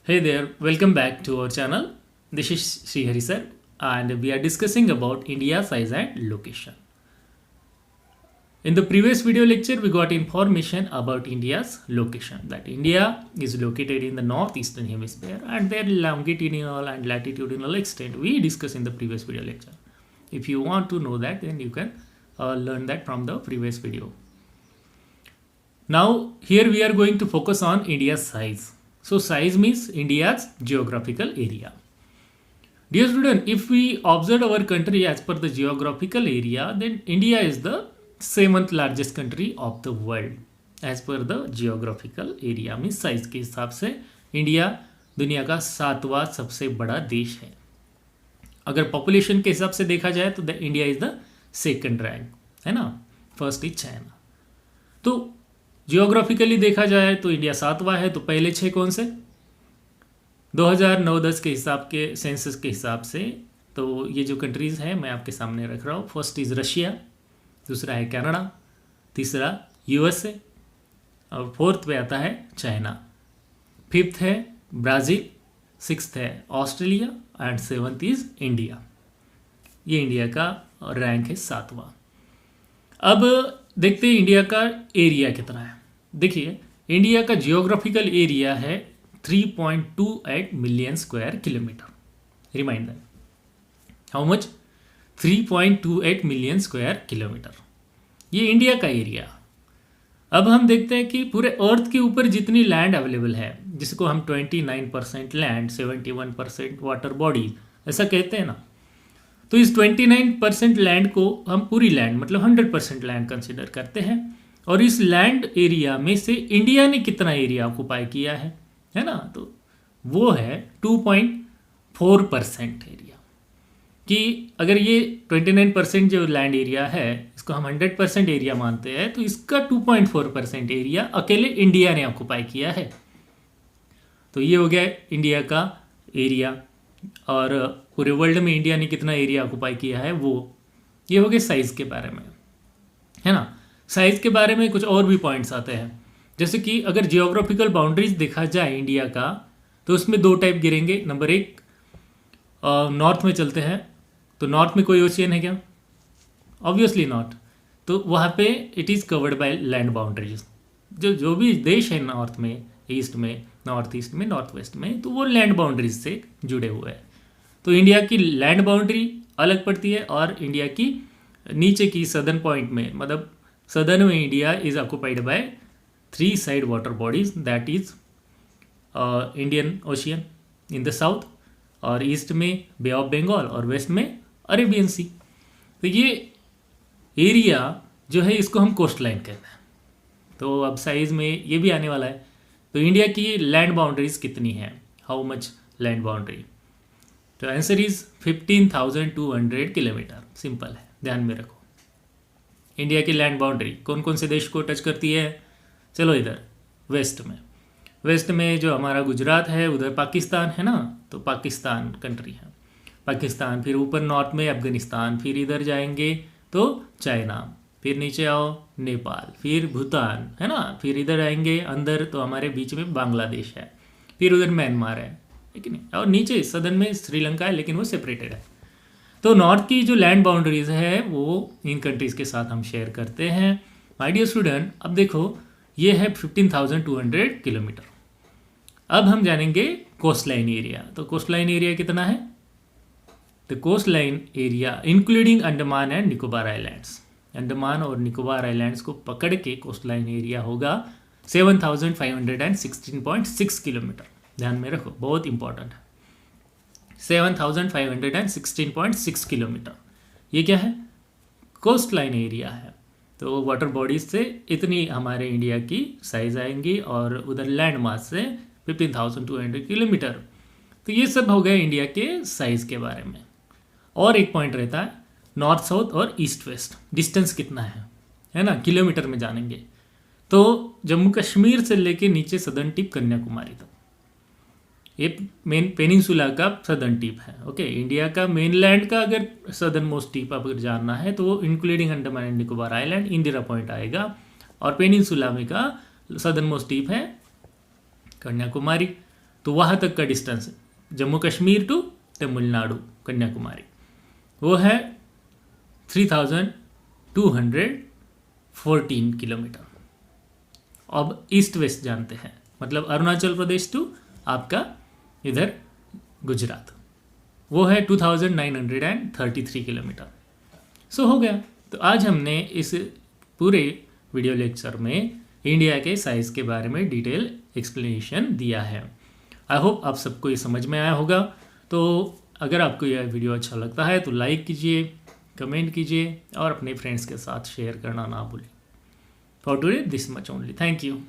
Hey there, welcome back to our channel. This is Srihari sir, and we are discussing about India's size and location. In the previous video lecture, we got information about India's location, that India is located in the northeastern hemisphere and their longitudinal and latitudinal extent we discussed in the previous video lecture. If you want to know that, then you can learn that from the previous video. Now, here we are going to focus on India's size. So size means India's geographical area. Dear student, if we observe our country as per the geographical area, then India is the 7th largest country of the world. As per the geographical area means size के हिसाब से India दुनिया का 7वां सबसे बड़ा देश है. अगर पॉपुलेशन के हिसाब से देखा जाए तो India is the second rank, है ना. First is China. तो जियोग्राफिकली देखा जाए तो इंडिया 7वां है. तो पहले 6 कौन से 2009-10 के हिसाब के सेंसस के हिसाब से. तो ये जो कंट्रीज़ हैं मैं आपके सामने रख रहा हूँ. फर्स्ट इज़ रशिया, दूसरा है कनाडा, तीसरा यूएसए और फोर्थ पे आता है चाइना. फिफ्थ है ब्राज़ील, सिक्स्थ है Australia and seventh is India. ये इंडिया का रैंक है 7वां. अब देखते हैं इंडिया का एरिया कितना है. देखिए इंडिया का जियोग्राफिकल एरिया है 3.28 million square kilometre. Reminder, how much? 3.28 million square kilometre. ये इंडिया का एरिया. अब हम देखते हैं कि पूरे अर्थ के ऊपर जितनी लैंड अवेलेबल है, जिसको हम 29% लैंड, 71% वाटर बॉडी ऐसा कहते हैं ना. तो इस 29% लैंड को हम पूरी लैंड मतलब 100% लैंड कंसिडर करते हैं. और इस लैंड एरिया में से इंडिया ने कितना एरिया ऑक्युपाई किया है ना. तो वो है 2.4% एरिया. कि अगर ये 29% जो लैंड एरिया है इसको हम 100% एरिया मानते हैं तो इसका 2.4% एरिया अकेले इंडिया ने ऑक्युपाई किया है. तो ये हो गया इंडिया का एरिया. और पूरे वर्ल्ड में इंडिया ने कितना एरिया ऑक्युपाई किया है वो. ये हो गया साइज़ के बारे में, है ना. साइज़ के बारे में कुछ और भी पॉइंट्स आते हैं. जैसे कि अगर जियोग्राफिकल बाउंड्रीज देखा जाए इंडिया का तो उसमें 2 टाइप गिरेंगे. नंबर 1, नॉर्थ में चलते हैं. तो नॉर्थ में कोई ओशियन है क्या? Obviously not. तो वहाँ पे it is covered by land boundaries. जो भी देश है नॉर्थ में, ईस्ट में, नॉर्थ ईस्ट में, नॉर्थ वेस्ट में, तो वो लैंड बाउंड्रीज से जुड़े हुए हैं. तो इंडिया की लैंड बाउंड्री अलग पड़ती है और इंडिया की नीचे की सदर्न पॉइंट में मतलब सदर्न में India is occupied by 3 side water bodies. That is Indian ocean in the south, और ईस्ट में बे ऑफ बंगाल और वेस्ट में अरेबियन सी. तो ये एरिया जो है इसको हम कोस्ट लाइन कहते हैं. तो अब साइज में ये भी आने वाला है. तो इंडिया की लैंड बाउंड्रीज कितनी है, हाउ मच लैंड बाउंड्री. तो आंसर इज 15,200 किलोमीटर. सिंपल है, ध्यान में रखो. इंडिया की लैंड बाउंड्री कौन कौन से देश को टच करती है. चलो इधर वेस्ट में जो हमारा गुजरात है उधर पाकिस्तान है ना. तो पाकिस्तान कंट्री है, पाकिस्तान. फिर ऊपर नॉर्थ में अफगानिस्तान, फिर इधर जाएंगे तो चाइना, फिर नीचे आओ नेपाल, फिर भूटान, है ना. फिर इधर आएंगे अंदर तो हमारे बीच में बांग्लादेश है, फिर उधर म्यांमार है, लेकिन और नीचे सदन में श्रीलंका है, लेकिन वो सेपरेटेड है. तो नॉर्थ की जो लैंड बाउंड्रीज है वो इन कंट्रीज़ के साथ हम शेयर करते हैं. माय डियर स्टूडेंट, अब देखो ये है 15,200 किलोमीटर. अब हम जानेंगे कोस्ट लाइन एरिया. तो कोस्ट लाइन एरिया कितना है. The coast line area including Andaman and Nicobar islands. Andaman और निकोबार आइलैंड्स को पकड़ के कोस्ट लाइन एरिया होगा 7,516.6 किलोमीटर. ध्यान में रखो, बहुत इंपॉर्टेंट है. 7,516.6 किलोमीटर. ये क्या है, कोस्ट लाइन एरिया है. तो वाटर बॉडीज से इतनी हमारे इंडिया की साइज आएंगी और उधर लैंड मास से 15,200 किलोमीटर. तो ये सब हो गया इंडिया के साइज के बारे में. और एक पॉइंट रहता है नॉर्थ साउथ और ईस्ट वेस्ट डिस्टेंस कितना है ना, किलोमीटर में जानेंगे. तो जम्मू कश्मीर से लेके नीचे सदर्न टिप कन्याकुमारी तक ये मेन पेनिनसुला का सदर्न टिप है. ओके, इंडिया का मेनलैंड का अगर सदर्न मोस्ट टिप अगर जानना है तो वो including Andaman and Nicobar island Indira point आएगा. और पेनिनसुला में का सदर्न मोस्ट टिप है कन्याकुमारी. तो वहाँ तक का डिस्टेंस जम्मू कश्मीर टू तमिलनाडु कन्याकुमारी वो है 3214 किलोमीटर। अब ईस्ट वेस्ट जानते हैं, मतलब अरुणाचल प्रदेश टू आपका इधर गुजरात वो है 2933 किलोमीटर। सो हो गया। तो आज हमने इस पूरे वीडियो लेक्चर में इंडिया के साइज़ के बारे में डिटेल एक्सप्लेनेशन दिया है। आई होप आप सबको ये समझ में आया होगा। तो अगर आपको यह वीडियो अच्छा लगता है तो लाइक कीजिए, कमेंट कीजिए और अपने फ्रेंड्स के साथ शेयर करना ना भूलें। For today this much only. Thank you.